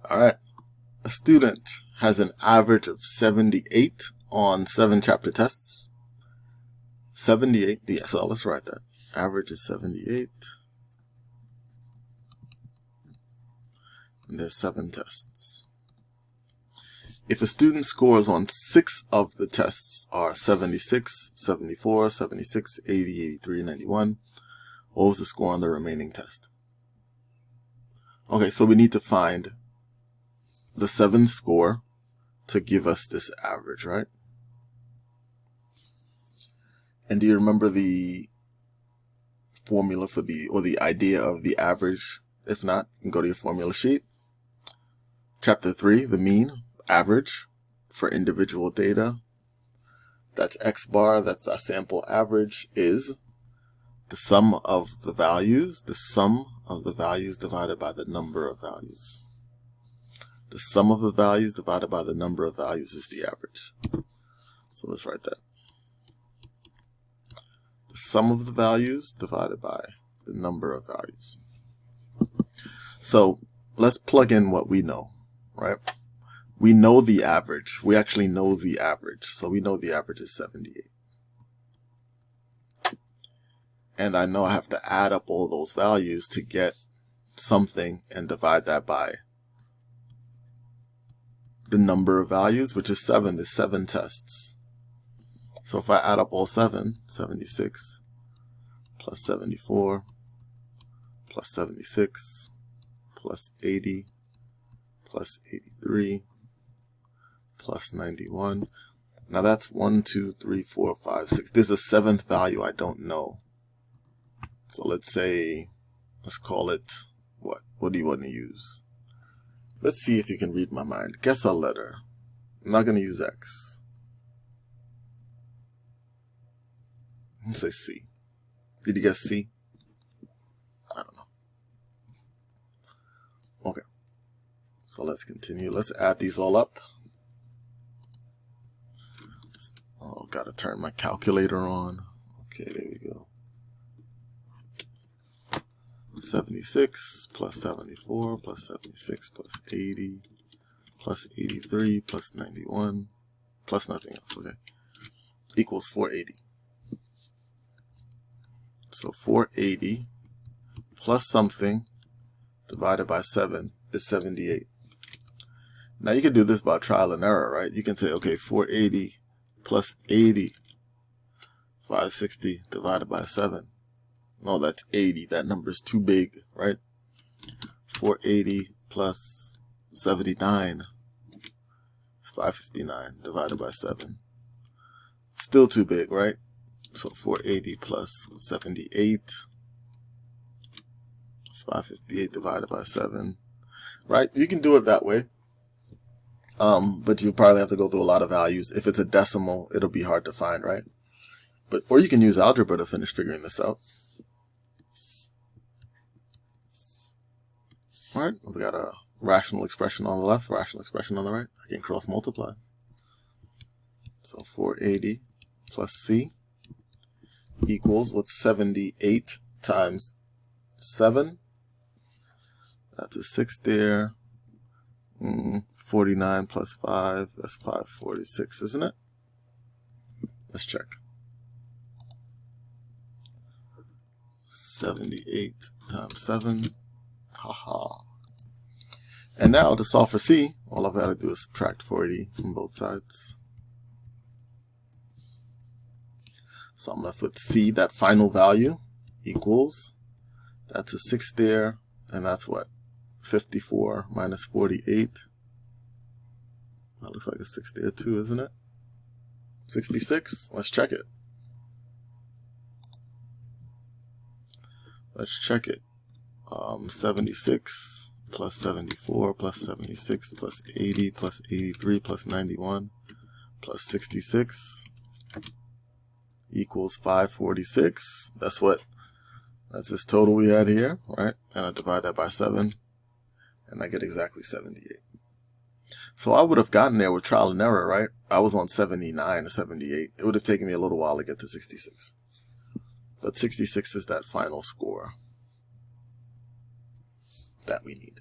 All right. A student has an average of 78 on 7 chapter tests. 78, so let's write that. Average is 78. And there's 7 tests. If a student scores on 6 of the tests are 76, 74, 76, 80, 83, 91, what was the score on the remaining test? Okay, so we need to find the 7th score to give us this average, right? And do you remember the formula for the idea of the average? If not, you can go to your formula sheet. Chapter 3, the mean, average for individual data. That's X bar, that's our sample average, is the sum of the values divided by the number of values. The sum of the values divided by the number of values is the average. So let's write that. The sum of the values divided by the number of values. So let's plug in what we know, right? We know the average. We actually know the average. So we know the average is 78. And I know I have to add up all those values to get something and divide that by the number of values, which is 7. There's 7 tests. So if I add up all 7, 76 plus 74 plus 76 plus 80 plus 83 plus 91. Now that's 1, 2, 3, 4, 5, 6. There's a 7th value I don't know. So let's call it, what? What do you want to use? Let's see if you can read my mind. Guess a letter. I'm not going to use X. Let's say C. Did you guess C? I don't know. Okay. So let's continue. Let's add these all up. Oh, gotta turn my calculator on. Okay, there we go. 76 plus 74 plus 76 plus 80 plus 83 plus 91 plus nothing else, okay, equals 480. So 480 plus something divided by 7 is 78. Now you can do this by trial and error, right? You can say, okay, 480 plus 80, 560 divided by 7. No, that's 80. That number is too big, right? 480 plus 79 is 559 divided by 7. Still too big, right? So 480 plus 78 is 558 divided by 7, right? You can do it that way. But you probably have to go through a lot of values. If it's a decimal, it'll be hard to find, right? Or you can use algebra to finish figuring this out. All right, we've got a rational expression on the left, rational expression on the right. I can cross multiply. So 480 plus C equals, what's 78 times 7? That's a 6 there. 49 plus 5, that's 546, isn't it? Let's check. 78 times 7. Haha. And now to solve for C, all I've got to do is subtract 480 from both sides. So I'm left with C, that final value, equals, that's a 6 there, and that's what? 54 minus 48. That looks like a 6 there too, isn't it? 66. Let's check it. Let's check it. 76 plus 74 plus 76 plus 80 plus 83 plus 91 plus 66 equals 546. That's this total we had here, right? And I divide that by 7, and I get exactly 78. So I would have gotten there with trial and error, right? I was on 79 or 78. It would have taken me a little while to get to 66. But 66 is that final score that we need.